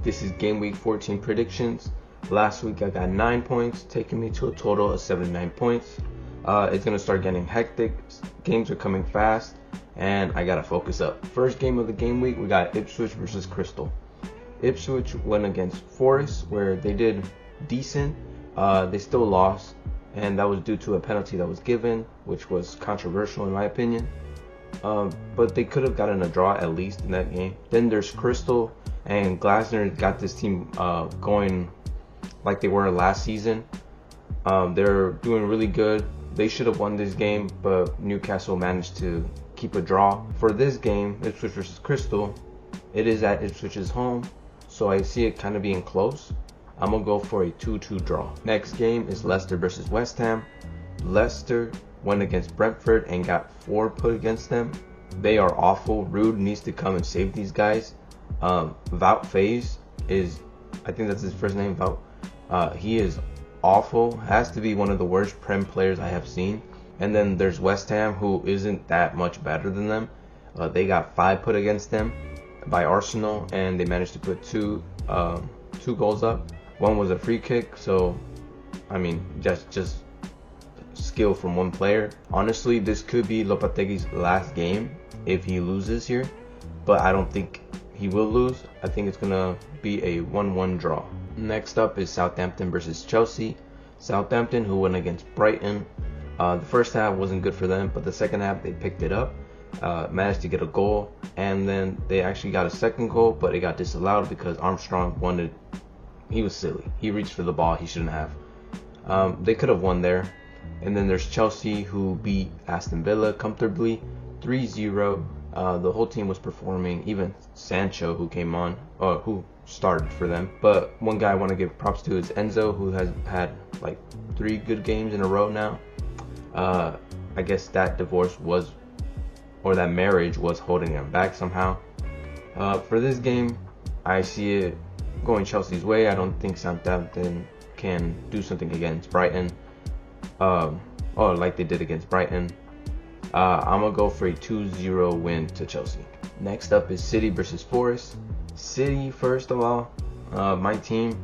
This is game week 14 predictions. Last week I got 9 points, taking me to a total of 79 points. It's going to start getting hectic. Games are coming fast, and I got to focus up. First game of the game week, we got Ipswich versus Crystal. Ipswich went against Forest, where they did decent. They still lost, and that was due to a penalty that was given, which was controversial in my opinion. But they could have gotten a draw at least in that game. Then there's Crystal, and Glasner got this team going like they were last season. They're doing really good. They should have won this game, but Newcastle managed to keep a draw. For this game, Ipswich versus Crystal, it is at Ipswich's home, so I see it kind of being close. I'm going to go for a 2-2 draw. Next game is Leicester versus West Ham. Leicester went against Brentford and got 4 put against them. They are awful. Rude needs to come and save these guys. Wout Faes is, I think that's his first name, Wout. He is awful. Has to be one of the worst Prem players I have seen. And then there's West Ham, who isn't that much better than them. They got 5 put against them by Arsenal, and they managed to put two goals up. One was a free kick, so I mean, just skill from one player. Honestly, this could be Lopetegui's last game if he loses here, but I don't think he will lose. I think it's gonna be a 1-1 draw. Next up is Southampton versus Chelsea. Southampton, who went against Brighton. The first half wasn't good for them, but the second half they picked it up, managed to get a goal, and then they actually got a second goal, but it got disallowed because Armstrong wanted. He was silly. He reached for the ball he shouldn't have. They could have won there. And then there's Chelsea, who beat Aston Villa comfortably, 3-0. The whole team was performing. Even Sancho, who came on, who started for them. But one guy I want to give props to is Enzo, who has had like 3 good games in a row now. I guess that divorce was, or that marriage was holding him back somehow. For this game, I see it going Chelsea's way. I don't think Southampton can do something against Brighton. Like they did against Brighton. I'm going to go for a 2-0 win to Chelsea. Next up is City versus Forest. City, first of all, my team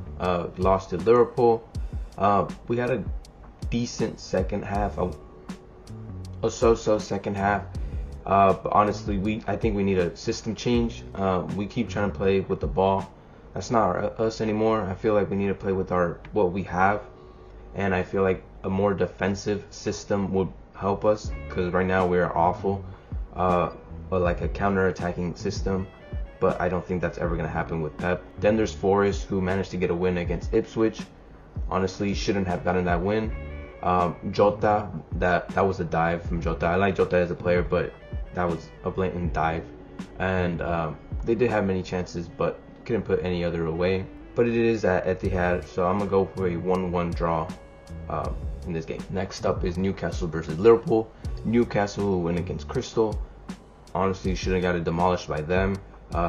lost to Liverpool. We had a decent second half, a so-so second half. But honestly, I think we need a system change. We keep trying to play with the ball. That's not us anymore. I feel like we need to play with what we have, and I feel like a more defensive system would help us, because right now we are awful. But like a counter-attacking system, but I don't think that's ever going to happen with Pep. Then there's Forest, who managed to get a win against Ipswich. Honestly, shouldn't have gotten that win. Jota, that was a dive from Jota. I like Jota as a player, but that was a blatant dive. And they did have many chances, but couldn't put any other away. But it is at Etihad, so I'm going to go for a 1-1 draw in this game. Next up is Newcastle versus Liverpool. Newcastle went against Crystal. Honestly, should have got it demolished by them.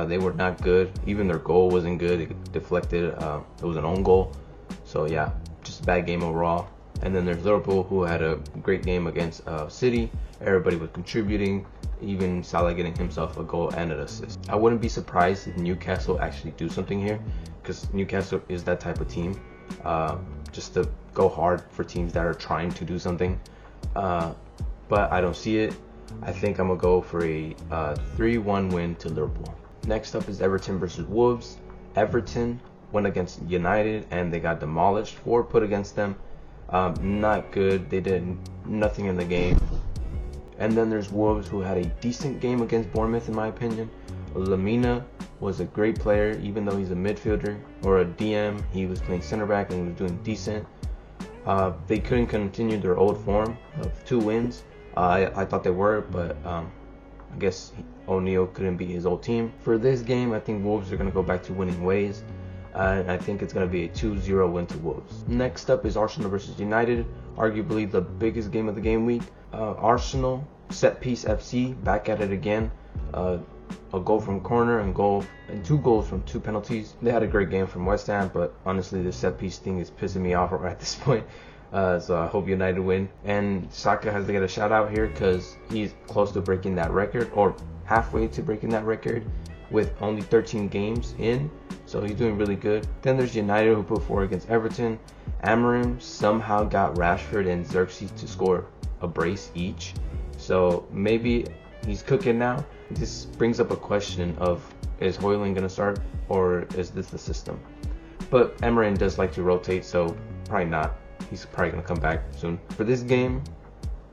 They were not good. Even their goal wasn't good. It deflected. It was an own goal. So yeah, just a bad game overall. And then there's Liverpool, who had a great game against City. Everybody was contributing. Even Salah getting himself a goal and an assist. I wouldn't be surprised if Newcastle actually do something here, because Newcastle is that type of team. Just to go hard for teams that are trying to do something. But I don't see it. I think I'm going to go for a 3-1 win to Liverpool. Next up is Everton versus Wolves. Everton went against United and they got demolished. 4 put against them. Not good. They did nothing in the game. And then there's Wolves, who had a decent game against Bournemouth in my opinion. Lamina was a great player, even though he's a midfielder or a DM. He was playing center back and was doing decent. They couldn't continue their old form of 2 wins. I thought they were, but I guess O'Neal couldn't beat his old team. For this game, I think Wolves are going to go back to winning ways. And I think it's going to be a 2-0 win to Wolves. Next up is Arsenal versus United, arguably the biggest game of the game week. Arsenal, set piece FC, back at it again. A goal from corner and 2 goals from 2 penalties. They had a great game from West Ham, but honestly, the set piece thing is pissing me off right at this point. So I hope United win. And Saka has to get a shout out here, because he's close to breaking that record, or halfway to breaking that record, with only 13 games in. so he's doing really good. Then there's United, who put 4 against Everton. Amarim somehow got Rashford and Xerxes to score a brace each, so maybe he's cooking now. This brings up a question of, is Højlund gonna start, or is this the system? But Amarim does like to rotate, so probably not. He's probably gonna come back soon. For this game,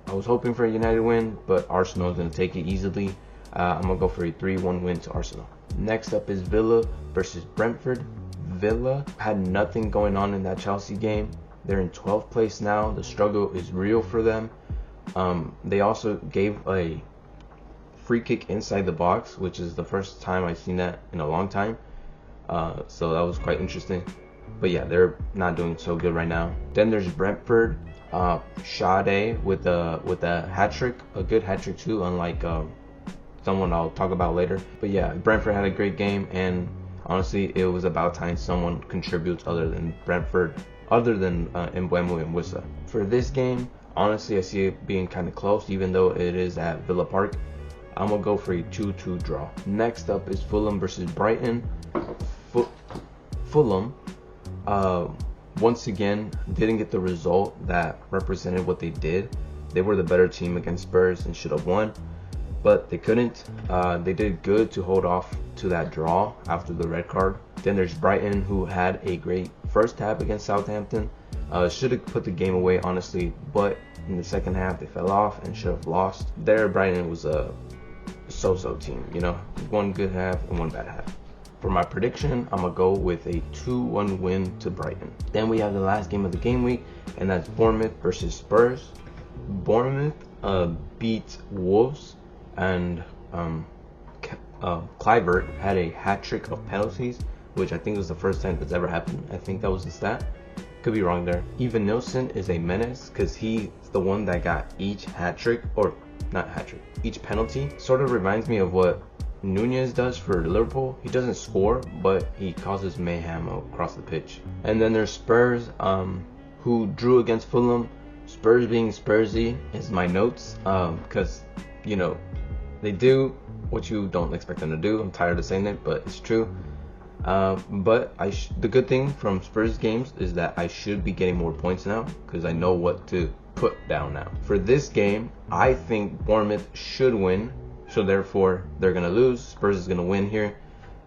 I was hoping for a United win, but Arsenal is gonna take it easily. I'm gonna go for a 3-1 win to Arsenal. Next up is Villa versus Brentford. Villa had nothing going on in that Chelsea game. They're in 12th place now. The struggle is real for them. They also gave a free kick inside the box, which is the first time I've seen that in a long time. So that was quite interesting. But yeah, they're not doing so good right now. Then there's Brentford. Sade with a hat trick, a good hat trick too, unlike someone I'll talk about later. But yeah, Brentford had a great game, and honestly, it was about time someone contributes other than Brentford, other than Mbeumo and Wissa. For this game, honestly, I see it being kind of close, even though it is at Villa Park. I'm gonna go for a 2-2 draw. Next up is Fulham versus Brighton. Fulham, once again, didn't get the result that represented what they did. They were the better team against Spurs and should have won, but they couldn't. They did good to hold off to that draw after the red card. Then there's Brighton, who had a great first half against Southampton. Should have put the game away, honestly, but in the second half they fell off and should have lost. There, Brighton was a so-so team, you know, one good half and one bad half. For my prediction, I'm gonna go with a 2-1 win to Brighton. Then we have the last game of the game week, and that's Bournemouth versus Spurs. Bournemouth beat Wolves, and Kluivert had a hat trick of penalties, which I think was the first time that's ever happened. I think that was the stat. Could be wrong there. Even Nilsson is a menace because he's the one that got each hat trick, or not hat trick, each penalty. Sort of reminds me of what Nunez does for Liverpool. He doesn't score, but he causes mayhem across the pitch. And then there's Spurs, who drew against Fulham. Spurs being Spursy is my notes, because, you know, they do what you don't expect them to do. I'm tired of saying it, but it's true. But the good thing from Spurs games is that I should be getting more points now, because I know what to put down now. For this game, I think Bournemouth should win, so therefore they're gonna lose. Spurs is gonna win here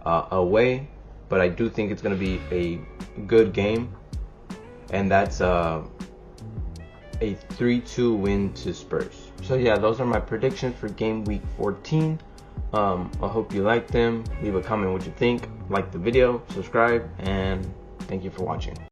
away, but I do think it's gonna be a good game, and that's a 3-2 win to Spurs. So yeah, those are my predictions for game week 14. I hope you liked them. Leave a comment what you think, like the video, subscribe, and thank you for watching.